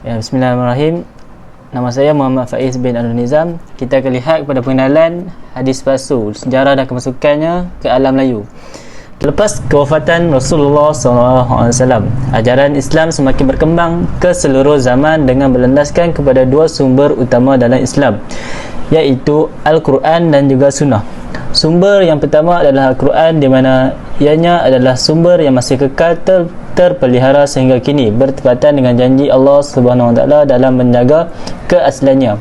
Ya, Bismillahirrahmanirrahim. Nama saya Muhammad Faiz bin Al-Nizam. Kita akan lihat kepada pengenalan hadis palsu, sejarah dan kemasukannya ke alam Melayu. Lepas kewafatan Rasulullah SAW, ajaran Islam semakin berkembang ke seluruh zaman dengan berlandaskan kepada dua sumber utama dalam Islam, iaitu Al-Quran dan juga Sunnah. Sumber yang pertama adalah Al-Quran, di mana ianya adalah sumber yang masih kekal terpelihara sehingga kini, bertepatan dengan janji Allah SWT dalam menjaga keasliannya.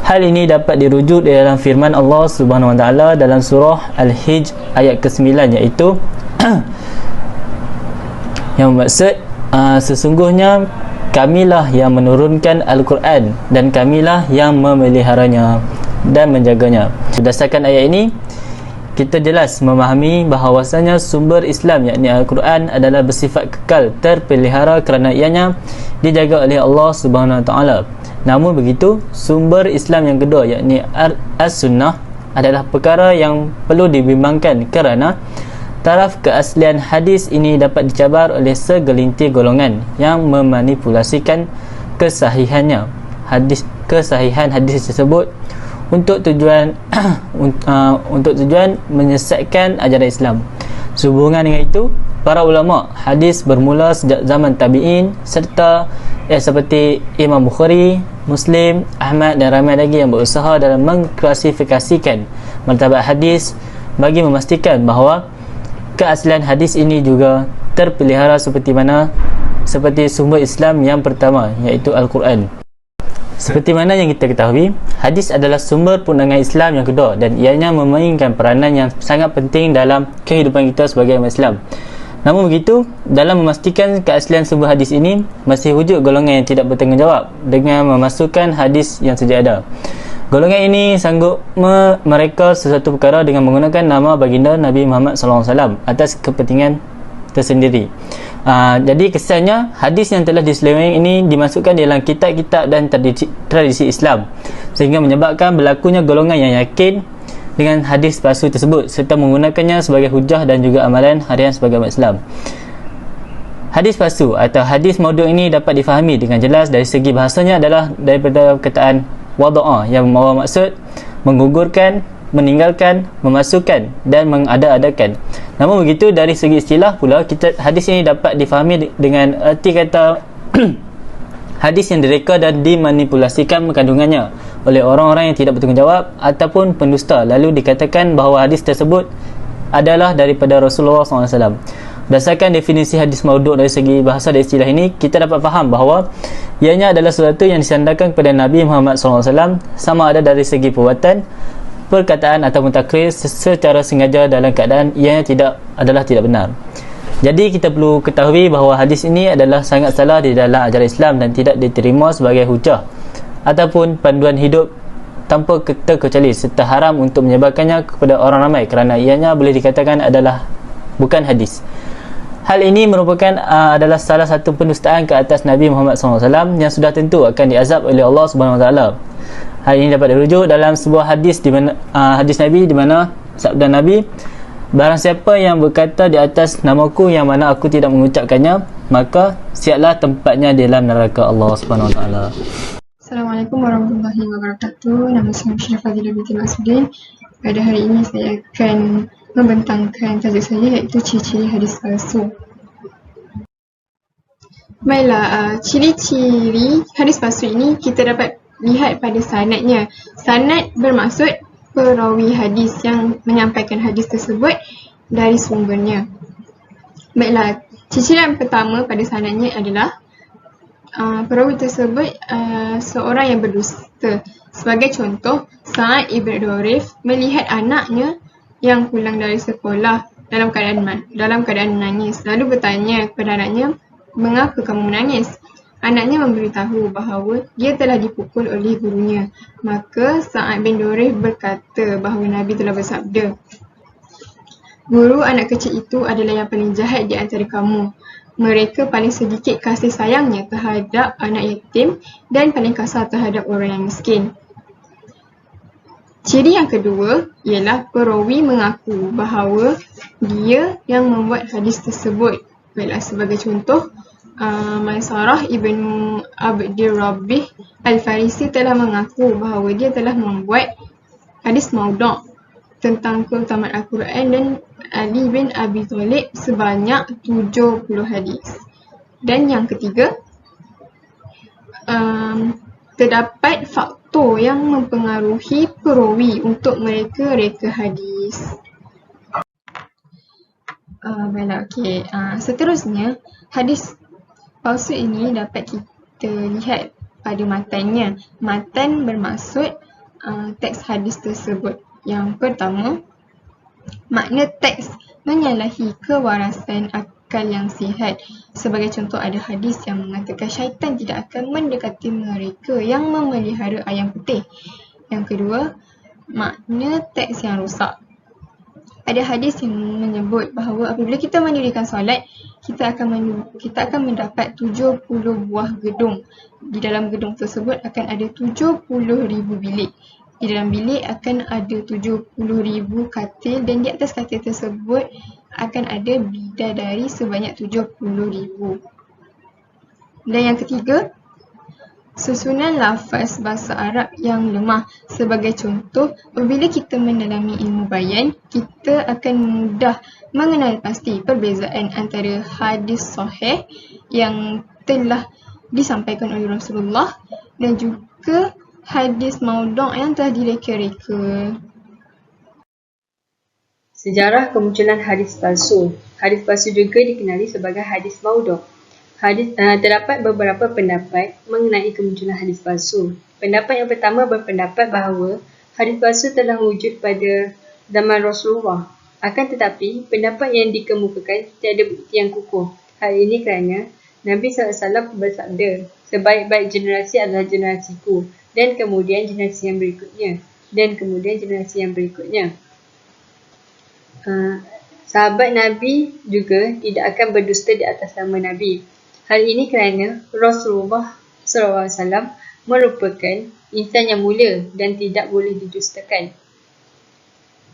Hal ini dapat dirujuk di dalam firman Allah SWT dalam surah Al-Hijr ayat ke-9, iaitu yang bermaksud sesungguhnya kamilah yang menurunkan Al-Quran dan kamilah yang memeliharanya dan menjaganya. Berdasarkan ayat ini, kita jelas memahami bahawasanya sumber Islam, yakni Al-Quran, adalah bersifat kekal terpelihara kerana ianya dijaga oleh Allah SWT. Namun begitu, sumber Islam yang kedua, yakni As-Sunnah, adalah perkara yang perlu dibimbangkan kerana taraf keaslian hadis ini dapat dicabar oleh segelintir golongan yang memanipulasikan kesahihan hadis tersebut untuk tujuan menyesatkan ajaran Islam. Sehubungan dengan itu, para ulama hadis bermula sejak zaman tabi'in serta seperti Imam Bukhari, Muslim, Ahmad dan ramai lagi yang berusaha dalam mengklasifikasikan martabat hadis bagi memastikan bahawa keaslian hadis ini juga terpelihara seperti sumber Islam yang pertama, iaitu Al-Quran. Seperti mana yang kita ketahui, hadis adalah sumber pundangan Islam yang kedua dan ianya memainkan peranan yang sangat penting dalam kehidupan kita sebagai umat Islam. Namun begitu, dalam memastikan keaslian sumber hadis ini, masih wujud golongan yang tidak bertanggungjawab dengan memasukkan hadis yang sedia ada. Golongan ini sanggup mereka sesuatu perkara dengan menggunakan nama baginda Nabi Muhammad SAW atas kepentingan tersendiri. Jadi kesannya hadis yang telah diseleweng ini dimasukkan dalam kitab-kitab dan tradisi Islam, sehingga menyebabkan berlakunya golongan yang yakin dengan hadis palsu tersebut serta menggunakannya sebagai hujah dan juga amalan harian sebagai umat Islam. Hadis palsu atau hadis maudhu' ini dapat difahami dengan jelas dari segi bahasanya adalah daripada perkataan wada'a yang membawa maksud menggugurkan, meninggalkan, memasukkan dan mengada-adakan. Namun begitu, dari segi istilah pula, hadis ini dapat difahami dengan erti kata hadis yang direka dan dimanipulasikan kandungannya oleh orang-orang yang tidak bertanggungjawab ataupun pendusta, lalu dikatakan bahawa hadis tersebut adalah daripada Rasulullah SAW. Berdasarkan definisi hadis maudhu' dari segi bahasa dan istilah ini, kita dapat faham bahawa ianya adalah sesuatu yang disandarkan kepada Nabi Muhammad SAW, sama ada dari segi perbuatan, perkataan ataupun takrir secara sengaja dalam keadaan ianya tidak benar. Jadi kita perlu ketahui bahawa hadis ini adalah sangat salah di dalam ajaran Islam dan tidak diterima sebagai hujah ataupun panduan hidup tanpa terkecuali, serta haram untuk menyebarkannya kepada orang ramai kerana ianya boleh dikatakan adalah bukan hadis. Hal ini merupakan adalah salah satu pendustaan ke atas Nabi Muhammad SAW yang sudah tentu akan diazab oleh Allah SWT. Hal ini dapat dirujuk dalam sebuah hadis di mana hadis Nabi, di mana sabda Nabi, barang siapa yang berkata di atas namaku yang mana aku tidak mengucapkannya, maka siaplah tempatnya di dalam neraka Allah SWT. Assalamualaikum warahmatullahi wabarakatuh. Nama saya Musyrifah Fadilah binti Maksudin. Pada hari ini saya akan membentangkan tajuk saya, iaitu ciri-ciri hadis palsu. Baiklah, ciri-ciri hadis palsu ini kita dapat lihat pada sanadnya. Sanad bermaksud perawi hadis yang menyampaikan hadis tersebut dari sumbernya. Baiklah, ciri-ciri yang pertama pada sanadnya adalah perawi tersebut seorang yang berdusta. Sebagai contoh, Sa'ad ibn Durif melihat anaknya yang pulang dari sekolah dalam keadaan menangis. Lalu bertanya kepada anaknya, "Mengapa kamu menangis?" Anaknya memberitahu bahawa dia telah dipukul oleh gurunya. Maka Sa'ad bin Durif berkata bahawa Nabi telah bersabda, "Guru anak kecil itu adalah yang paling jahat di antara kamu. Mereka paling sedikit kasih sayangnya terhadap anak yatim dan paling kasar terhadap orang yang miskin." Ciri yang kedua ialah perawi mengaku bahawa dia yang membuat hadis tersebut. Baiklah, sebagai contoh, Maisarah ibnu Abdir Rabbih Al-Farisi telah mengaku bahawa dia telah membuat hadis maudhu' tentang keutamaan Al-Quran dan Ali bin Abi Thalib sebanyak 70 hadis. Dan yang ketiga, terdapat faktor yang mempengaruhi perawi untuk mereka reka hadis. Seterusnya, hadis palsu ini dapat kita lihat pada matannya. Matan bermaksud teks hadis tersebut. Yang pertama, makna teks menyalahi kewarasan akal yang sihat. Sebagai contoh, ada hadis yang mengatakan syaitan tidak akan mendekati mereka yang memelihara ayam putih. Yang kedua, makna teks yang rosak. Ada hadis yang menyebut bahawa apabila kita mendirikan solat, kita akan mendapat 70 buah gedung. Di dalam gedung tersebut akan ada 70,000 bilik. Di dalam bilik akan ada 70,000 katil dan di atas katil tersebut akan ada bidadari sebanyak 70,000. Dan yang ketiga, susunan lafaz bahasa Arab yang lemah. Sebagai contoh, apabila kita mendalami ilmu bayan, kita akan mudah mengenal pasti perbezaan antara hadis sahih yang telah disampaikan oleh Rasulullah dan juga hadis maudhu' yang telah direka-reka. Sejarah kemunculan hadis palsu. Hadis palsu juga dikenali sebagai hadis maudhu'. Terdapat beberapa pendapat mengenai kemunculan hadis palsu. Pendapat yang pertama berpendapat bahawa hadis palsu telah wujud pada zaman Rasulullah. Akan tetapi, pendapat yang dikemukakan tiada bukti yang kukuh. Hal ini kerana Nabi SAW bersabda, sebaik-baik generasi adalah generasiku, dan kemudian generasi yang berikutnya, dan kemudian generasi yang berikutnya. Sahabat Nabi juga tidak akan berdusta di atas nama Nabi. Hal ini kerana Rasulullah SAW merupakan insan yang mulia dan tidak boleh didustakan.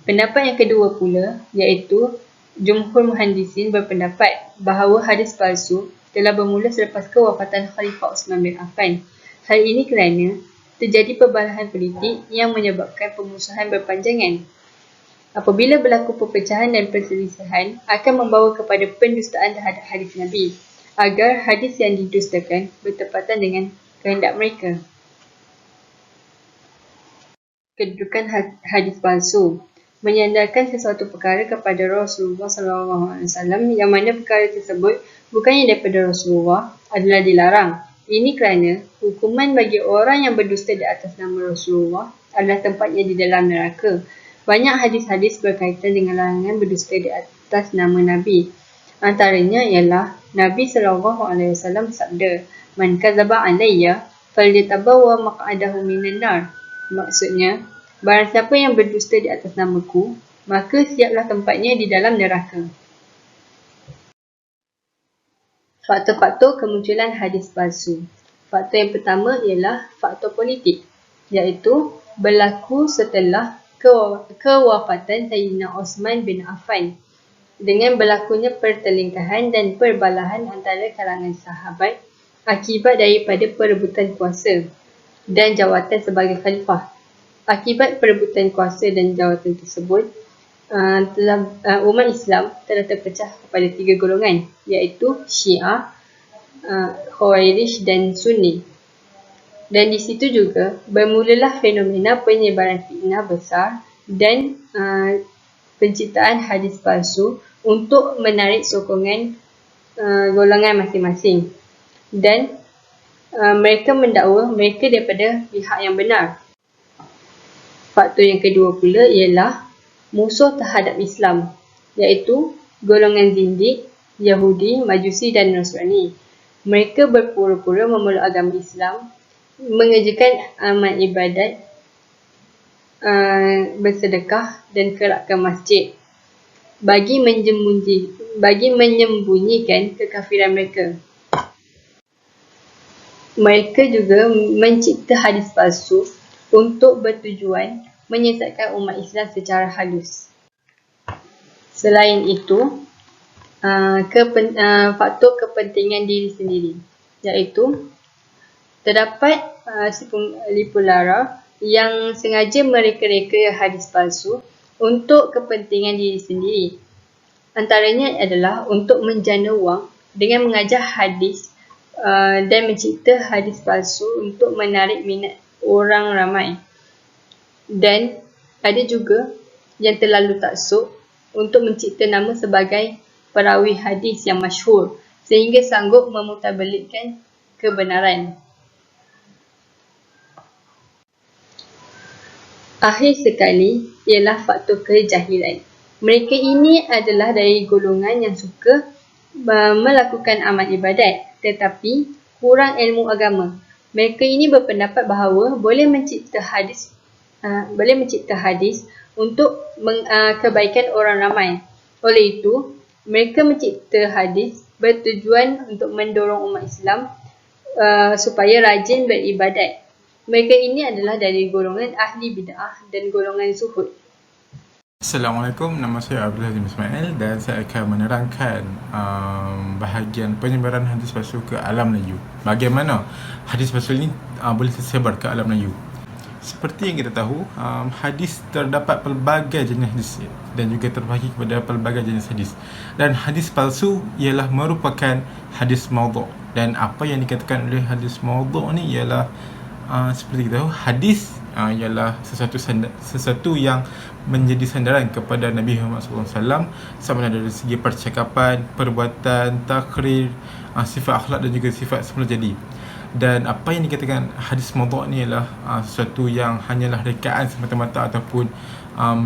Pendapat yang kedua pula iaitu Jumhur Muhandisin berpendapat bahawa hadis palsu telah bermula selepas kewafatan Khalifah Uthman bin Affan. Hal ini kerana terjadi perbalahan politik yang menyebabkan pemusuhan berpanjangan. Apabila berlaku perpecahan dan perselisihan akan membawa kepada pendustaan terhadap hadis Nabi, agar hadis yang didustakan bertepatan dengan kehendak mereka. Kedudukan hadis palsu menyandarkan sesuatu perkara kepada Rasulullah SAW yang mana perkara tersebut bukannya daripada Rasulullah adalah dilarang. Ini kerana hukuman bagi orang yang berdusta di atas nama Rasulullah adalah tempatnya di dalam neraka. Banyak hadis-hadis berkaitan dengan larangan berdusta di atas nama Nabi. Antaranya ialah Nabi SAW bersabda, "Man kadzaba alayya falyatabawwa maq'adahu minan nar." Maksudnya, barang siapa yang berdusta di atas namaku, maka siaplah tempatnya di dalam neraka. Faktor-faktor kemunculan hadis palsu. Faktor yang pertama ialah faktor politik, iaitu berlaku setelah kewafatan Sayyidina Uthman bin Affan. Dengan berlakunya pertelingkahan dan perbalahan antara kalangan sahabat akibat daripada perebutan kuasa dan jawatan sebagai khalifah. Akibat perebutan kuasa dan jawatan tersebut, umat Islam telah terpecah kepada 3 golongan, iaitu Syiah, Khawarij dan Sunni. Dan di situ juga bermulalah fenomena penyebaran fitnah besar dan penciptaan hadis palsu untuk menarik sokongan golongan masing-masing. Dan mereka mendakwa mereka daripada pihak yang benar. Faktor yang kedua pula ialah musuh terhadap Islam, iaitu golongan zindik, Yahudi, Majusi dan Nasrani. Mereka berpura-pura memeluk agama Islam, mengerjakan amal ibadat, bersedekah dan kerap ke masjid bagi menyembunyikan kekafiran mereka. Mereka juga mencipta hadis palsu untuk bertujuan menyesatkan umat Islam secara halus. Selain itu, faktor kepentingan diri sendiri, iaitu terdapat si penipu lara yang sengaja mereka-reka hadis palsu untuk kepentingan diri sendiri. Antaranya adalah untuk menjana wang dengan mengajar hadis dan mencipta hadis palsu untuk menarik minat orang ramai. Dan ada juga yang terlalu taksub untuk mencipta nama sebagai perawi hadis yang masyhur sehingga sanggup memutabelikkan kebenaran. Akhir sekali ialah faktor kejahilan. Mereka ini adalah dari golongan yang suka melakukan amal ibadat tetapi kurang ilmu agama. Mereka ini berpendapat bahawa boleh mencipta hadis untuk kebaikan orang ramai. Oleh itu, mereka mencipta hadis bertujuan untuk mendorong umat Islam supaya rajin beribadat. Mereka ini adalah dari golongan ahli bid'ah dan golongan zuhud. Assalamualaikum, nama saya Abdul Hazim Ismail dan saya akan menerangkan bahagian penyebaran hadis palsu ke alam Melayu. Bagaimana hadis palsu ini boleh tersebar ke alam Melayu? Seperti yang kita tahu, hadis terdapat pelbagai jenis hadis dan juga terbahagi kepada pelbagai jenis hadis. Dan hadis palsu ialah merupakan hadis maudhu'. Dan apa yang dikatakan oleh hadis maudhu' ni ialah seperti kita tahu, hadis ialah sesuatu yang menjadi sandaran kepada Nabi Muhammad SAW, sama ada dari segi percakapan, perbuatan, takrir, sifat akhlak dan juga sifat semula jadi. Dan apa yang dikatakan hadis maudhu' ni ialah sesuatu yang hanyalah rekaan semata-mata ataupun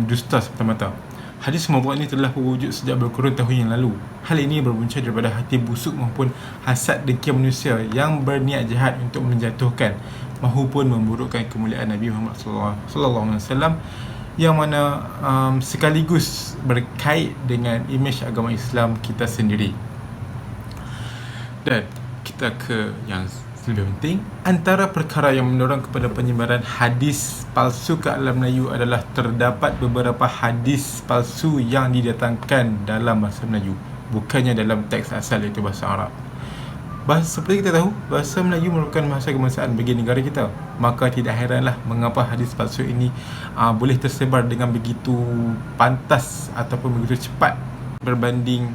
dusta semata-mata. Hadis maudhu' ini telah berwujud sejak berkurun tahun yang lalu. Hal ini berpunca daripada hati busuk maupun hasad dengki manusia yang berniat jahat untuk menjatuhkan maupun memburukkan kemuliaan Nabi Muhammad SAW, yang mana sekaligus berkait dengan imej agama Islam kita sendiri. Dan kita ke yang lebih penting, antara perkara yang mendorong kepada penyebaran hadis palsu ke alam Melayu adalah terdapat beberapa hadis palsu yang didatangkan dalam bahasa Melayu, bukannya dalam teks asal iaitu bahasa Arab. Seperti kita tahu, bahasa Melayu merupakan bahasa kebangsaan bagi negara kita. Maka tidak heranlah mengapa hadis palsu ini boleh tersebar dengan begitu pantas ataupun begitu cepat berbanding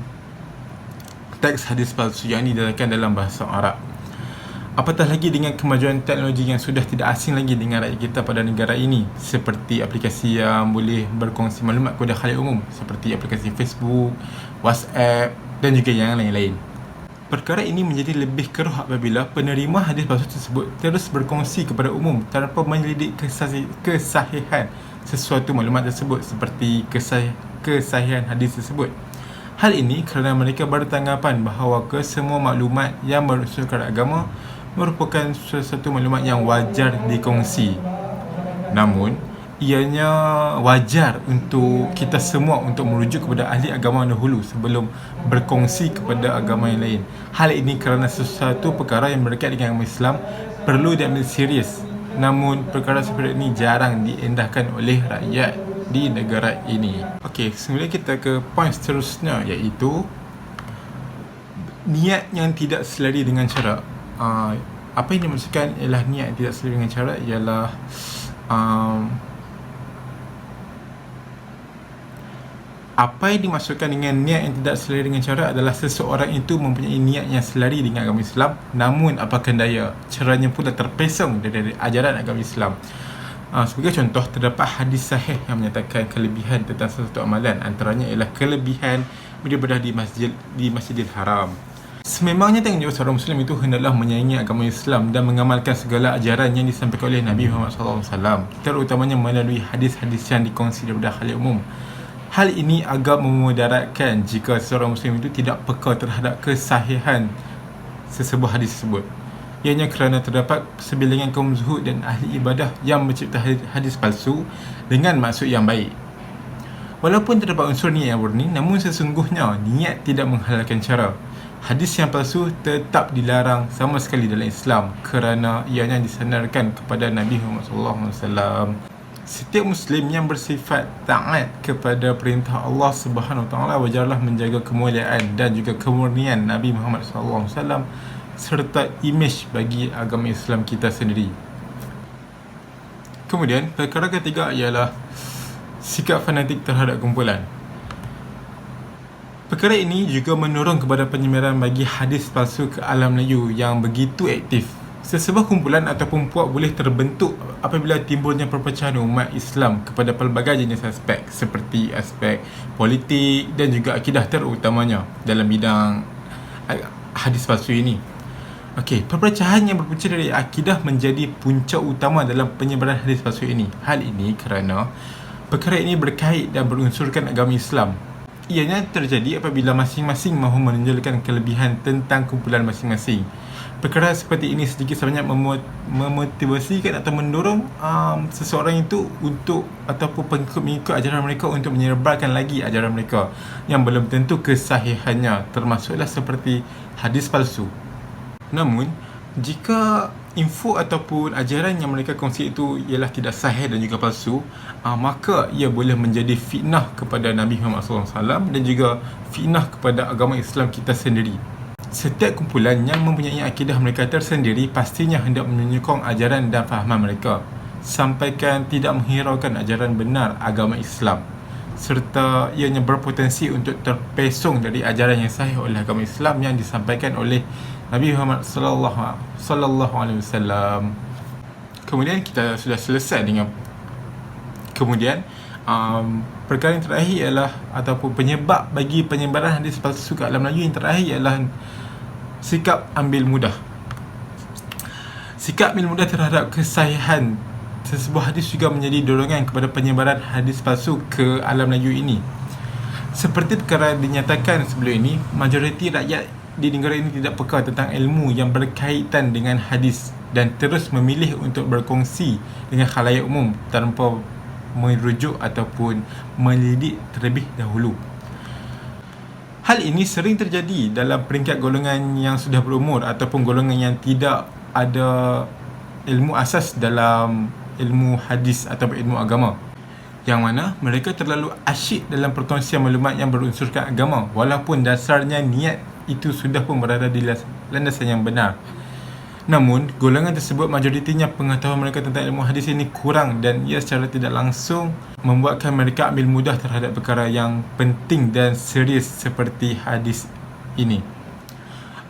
teks hadis palsu yang didatangkan dalam bahasa Arab. Apatah lagi dengan kemajuan teknologi yang sudah tidak asing lagi dengan rakyat kita pada negara ini, seperti aplikasi yang boleh berkongsi maklumat kepada khalayak umum seperti aplikasi Facebook, WhatsApp dan juga yang lain-lain. Perkara ini menjadi lebih keruh apabila penerima hadis palsu tersebut terus berkongsi kepada umum tanpa menyelidik kesahihan sesuatu maklumat tersebut seperti kesahihan hadis tersebut. Hal ini kerana mereka bertanggapan bahawa kesemua maklumat yang berunsurkan agama merupakan sesuatu maklumat yang wajar dikongsi. Namun, ianya wajar untuk kita semua untuk merujuk kepada ahli agama dahulu sebelum berkongsi kepada agama yang lain. Hal ini kerana sesuatu perkara yang berkait dengan agama Islam perlu diambil serius. Namun perkara seperti ini jarang diendahkan oleh rakyat di negara ini. Okey, semula kita ke poin seterusnya, iaitu niat yang tidak selari dengan cara. Apa yang dimaksudkan ialah niat yang tidak selari dengan cara ialah apa yang dimaksudkan dengan niat yang tidak selari dengan cara adalah seseorang itu mempunyai niat yang selari dengan agama Islam, namun apakan daya, caranya pula terpesong dari ajaran agama Islam. Sebagai contoh, terdapat hadis sahih yang menyatakan kelebihan tentang sesuatu amalan, antaranya ialah kelebihan beribadah di Masjidil Haram. Sememangnya tanggungjawab seorang Muslim itu hendaklah menyayangi agama Islam dan mengamalkan segala ajaran yang disampaikan oleh Nabi Muhammad SAW, terutamanya melalui hadis-hadis yang dikongsi daripada khalayak umum. Hal ini agak memudaratkan jika seorang Muslim itu tidak peka terhadap kesahihan sesebuah hadis tersebut. Ianya kerana terdapat sebilangan kaum zuhud dan ahli ibadah yang mencipta hadis palsu dengan maksud yang baik. Walaupun terdapat unsur niat yang murni, namun sesungguhnya niat tidak menghalalkan cara. Hadis yang palsu tetap dilarang sama sekali dalam Islam kerana ianya disandarkan kepada Nabi Muhammad SAW. Setiap Muslim yang bersifat taat kepada perintah Allah Subhanahu Wa Taala wajarlah menjaga kemuliaan dan juga kemurnian Nabi Muhammad SAW serta imej bagi agama Islam kita sendiri. Kemudian, perkara ketiga ialah sikap fanatik terhadap kumpulan. Perkara ini juga mendorong kepada penyebaran bagi hadis palsu ke alam Melayu yang begitu aktif. Sesebuah kumpulan ataupun puak boleh terbentuk apabila timbulnya perpecahan umat Islam kepada pelbagai jenis aspek seperti aspek politik dan juga akidah terutamanya dalam bidang hadis palsu ini. Okey, perpecahan yang berpunca dari akidah menjadi punca utama dalam penyebaran hadis palsu ini. Hal ini kerana perkara ini berkait dan berunsurkan agama Islam. Ianya terjadi apabila masing-masing mahu menonjolkan kelebihan tentang kumpulan masing-masing. Perkara seperti ini sedikit sebanyak memotivasikan atau mendorong seseorang itu untuk ataupun pengikut-pengikut ajaran mereka untuk menyebarkan lagi ajaran mereka yang belum tentu kesahihannya, termasuklah seperti hadis palsu. Namun, jika info ataupun ajaran yang mereka kongsi itu ialah tidak sahih dan juga palsu, maka ia boleh menjadi fitnah kepada Nabi Muhammad SAW dan juga fitnah kepada agama Islam kita sendiri. Setiap kumpulan yang mempunyai akidah mereka tersendiri pastinya hendak menyokong ajaran dan fahaman mereka, sampaikan tidak menghiraukan ajaran benar agama Islam, serta ianya berpotensi untuk terpesong dari ajaran yang sahih oleh agama Islam yang disampaikan oleh Nabi Muhammad sallallahu alaihi wasallam. Kemudian kita sudah selesai dengan perkara yang terakhir ialah ataupun penyebab bagi penyebaran hadis palsu ke alam Melayu yang terakhir ialah sikap ambil mudah. Sikap ambil mudah terhadap kesahihan sesebuah hadis juga menjadi dorongan kepada penyebaran hadis palsu ke alam Melayu ini. Seperti perkara dinyatakan sebelum ini, majoriti rakyat di negara ini tidak peka tentang ilmu yang berkaitan dengan hadis dan terus memilih untuk berkongsi dengan khalayak umum tanpa merujuk ataupun melidik terlebih dahulu. Hal ini sering terjadi dalam peringkat golongan yang sudah berumur ataupun golongan yang tidak ada ilmu asas dalam ilmu hadis atau ilmu agama, yang mana mereka terlalu asyik dalam perkongsian maklumat yang berunsurkan agama walaupun dasarnya niat itu sudah pun berada di landasan yang benar. Namun, golongan tersebut majoritinya pengetahuan mereka tentang ilmu hadis ini kurang dan ia secara tidak langsung membuatkan mereka ambil mudah terhadap perkara yang penting dan serius seperti hadis ini.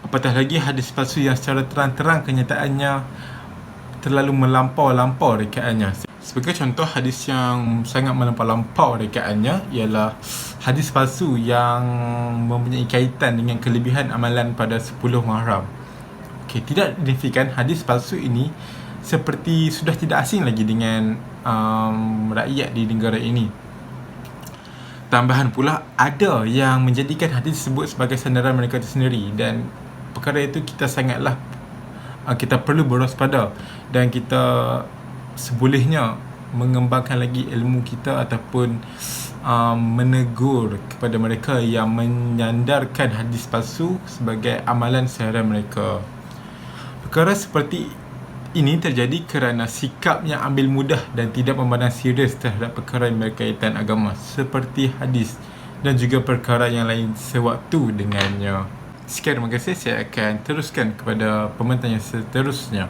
Apatah lagi hadis palsu yang secara terang-terang kenyataannya terlalu melampau-lampau rekaannya. Sebagai contoh, hadis yang sangat melampau-lampau rekaannya ialah hadis palsu yang mempunyai kaitan dengan kelebihan amalan pada 10 Muharram. Tidak signifikan hadis palsu ini seperti sudah tidak asing lagi dengan rakyat di negara ini. Tambahan pula, ada yang menjadikan hadis tersebut sebagai sandaran mereka sendiri dan perkara itu kita perlu berwaspada dan kita sebolehnya mengembangkan lagi ilmu kita ataupun menegur kepada mereka yang menyandarkan hadis palsu sebagai amalan seharian mereka. Perkara seperti ini terjadi kerana sikap yang ambil mudah dan tidak memandang serius terhadap perkara yang berkaitan agama seperti hadis dan juga perkara yang lain sewaktu dengannya. Sekian, terima kasih. Saya akan teruskan kepada pembentang yang seterusnya.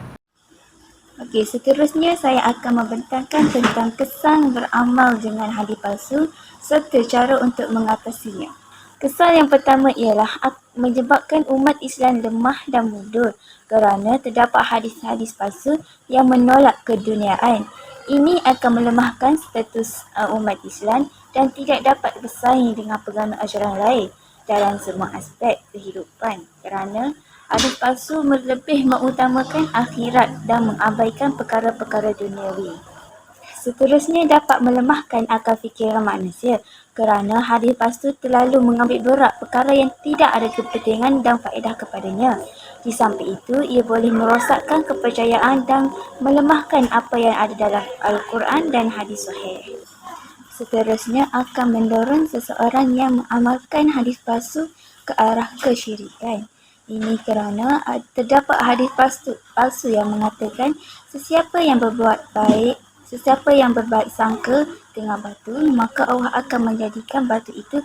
Okey, seterusnya saya akan membentangkan tentang kesan beramal dengan hadis palsu serta cara untuk mengatasinya. Kesan yang pertama ialah menyebabkan umat Islam lemah dan mundur kerana terdapat hadis-hadis palsu yang menolak keduniaan. Ini akan melemahkan status umat Islam dan tidak dapat bersaing dengan pegangan ajaran lain dalam semua aspek kehidupan kerana hadis palsu lebih mengutamakan akhirat dan mengabaikan perkara-perkara duniawi. Seterusnya dapat melemahkan akal fikiran manusia kerana hadis palsu terlalu mengambil berat perkara yang tidak ada kepentingan dan faedah kepadanya. Di samping itu, ia boleh merosakkan kepercayaan dan melemahkan apa yang ada dalam Al-Quran dan hadis sahih. Seterusnya akan mendorong seseorang yang mengamalkan hadis palsu ke arah kesyirikan. Ini kerana terdapat hadis palsu yang mengatakan sesiapa yang berbuat baik Sesiapa yang berbaik sangka dengan batu, maka Allah akan menjadikan batu itu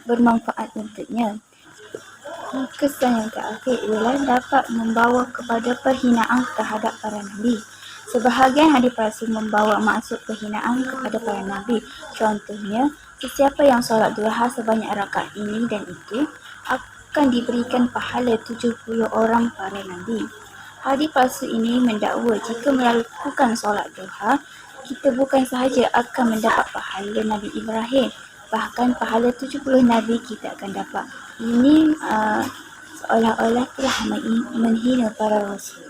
bermanfaat untuknya. Kesan yang terakhir ialah dapat membawa kepada perhinaan terhadap para nabi. Sebahagian hadis palsu membawa maksud perhinaan kepada para nabi. Contohnya, sesiapa yang solat duha sebanyak rakaat ini dan itu akan diberikan pahala 70 orang para nabi. Hadis palsu ini mendakwa jika melakukan solat duha, kita bukan sahaja akan mendapat pahala Nabi Ibrahim, bahkan pahala 70 nabi kita akan dapat. Ini seolah-olah telah menghina para rasul.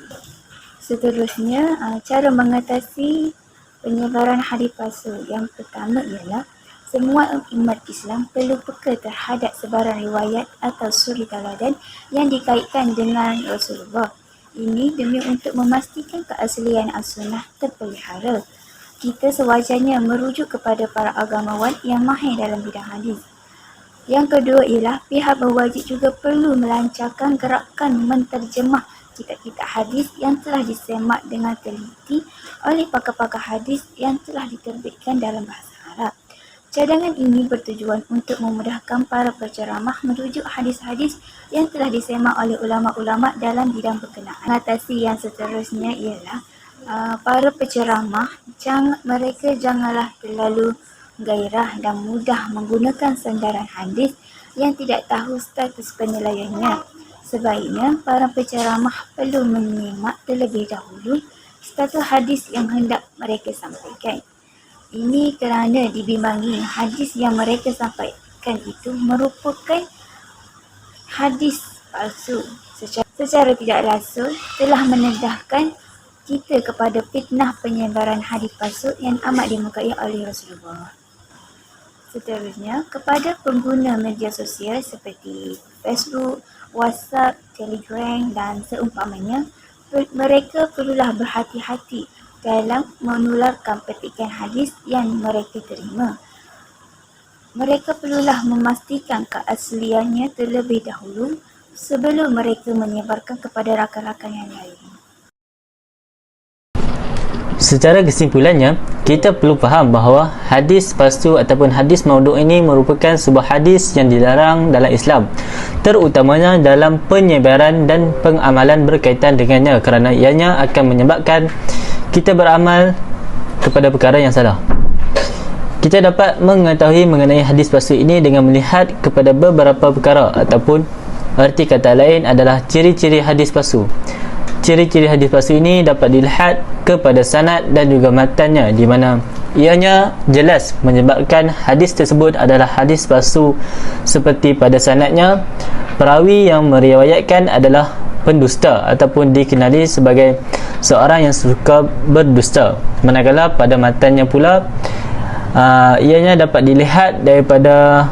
Seterusnya, cara mengatasi penyebaran hadis palsu. Yang pertama ialah semua umat Islam perlu peka terhadap sebaran riwayat atau suri teladan yang dikaitkan dengan Rasulullah. Ini demi untuk memastikan keaslian as-sunnah terpelihara. Kita sewajarnya merujuk kepada para agamawan yang mahir dalam bidang hadis. Yang kedua ialah pihak berwajib juga perlu melancarkan gerakan menterjemah kitab-kitab hadis yang telah disemak dengan teliti oleh pakar-pakar hadis yang telah diterbitkan dalam bahasa Arab. Cadangan ini bertujuan untuk memudahkan para penceramah merujuk hadis-hadis yang telah disemak oleh ulama-ulama dalam bidang berkenaan. Mengatasi yang seterusnya ialah para penceramah, mereka janganlah terlalu gairah dan mudah menggunakan sandaran hadis yang tidak tahu status penilaiannya. Sebaiknya, para penceramah perlu menyimak terlebih dahulu status hadis yang hendak mereka sampaikan. Ini kerana dibimbangi hadis yang mereka sampaikan itu merupakan hadis palsu. Secara tidak langsung telah menendahkan kita kepada fitnah penyebaran hadis palsu yang amat dimukai oleh Rasulullah. Seterusnya, kepada pengguna media sosial seperti Facebook, WhatsApp, Telegram dan seumpamanya, mereka perlulah berhati-hati dalam menularkan petikan hadis yang mereka terima. Mereka perlulah memastikan keasliannya terlebih dahulu sebelum mereka menyebarkan kepada rakan-rakan yang lain. Secara kesimpulannya, kita perlu faham bahawa hadis palsu ataupun hadis maudhu' ini merupakan sebuah hadis yang dilarang dalam Islam, terutamanya dalam penyebaran dan pengamalan berkaitan dengannya, kerana ianya akan menyebabkan kita beramal kepada perkara yang salah. Kita dapat mengetahui mengenai hadis palsu ini dengan melihat kepada beberapa perkara, ataupun arti kata lain adalah ciri-ciri hadis palsu. Ciri-ciri hadis palsu ini dapat dilihat kepada sanad dan juga matannya, di mana ianya jelas menyebabkan hadis tersebut adalah hadis palsu, seperti pada sanadnya perawi yang meriwayatkan adalah pendusta ataupun dikenali sebagai seorang yang suka berdusta, manakala pada matannya pula ianya dapat dilihat daripada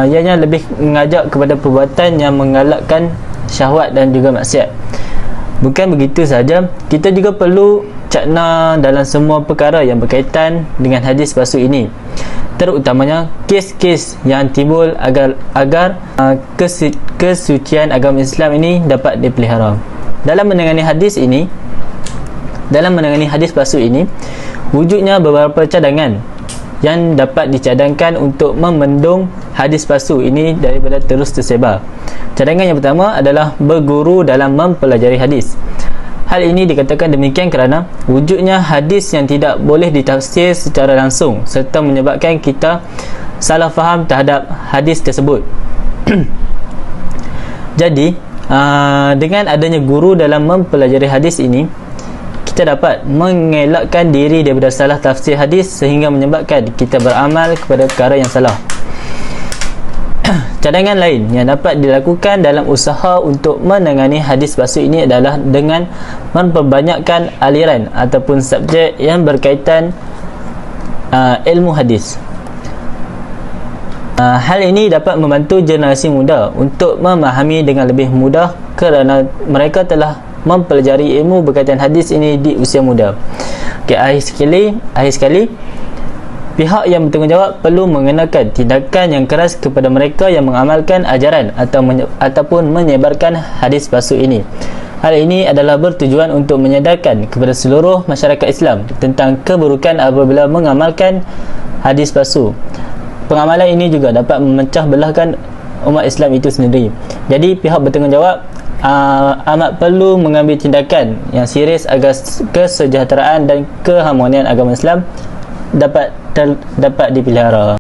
ianya lebih mengajak kepada perbuatan yang menggalakkan syahwat dan juga maksiat. Bukan begitu sahaja, kita juga perlu cakna dalam semua perkara yang berkaitan dengan hadis palsu ini, terutamanya kes-kes yang timbul agar kesucian agama Islam ini dapat dipelihara. Dalam menangani hadis palsu ini, wujudnya beberapa cadangan yang dapat dicadangkan untuk membendung hadis palsu ini daripada terus tersebar. Cadangan yang pertama adalah berguru dalam mempelajari hadis. Hal ini dikatakan demikian kerana wujudnya hadis yang tidak boleh ditafsir secara langsung serta menyebabkan kita salah faham terhadap hadis tersebut. Jadi, dengan adanya guru dalam mempelajari hadis ini, kita dapat mengelakkan diri daripada salah tafsir hadis sehingga menyebabkan kita beramal kepada perkara yang salah. Cadangan lain yang dapat dilakukan dalam usaha untuk menangani hadis palsu ini adalah dengan memperbanyakkan aliran ataupun subjek yang berkaitan ilmu hadis. Hal ini dapat membantu generasi muda untuk memahami dengan lebih mudah kerana mereka telah mempelajari ilmu berkaitan hadis ini di usia muda. Akhir sekali, pihak yang bertanggungjawab perlu mengenakan tindakan yang keras kepada mereka yang mengamalkan ajaran ataupun menyebarkan hadis palsu ini. Hal ini adalah bertujuan untuk menyadarkan kepada seluruh masyarakat Islam tentang keburukan apabila mengamalkan hadis palsu. Pengamalan ini juga dapat memecah belahkan umat Islam itu sendiri. Jadi pihak bertanggungjawab amat perlu mengambil tindakan yang serius agar kesejahteraan dan keharmonian agama Islam dapat dipelihara.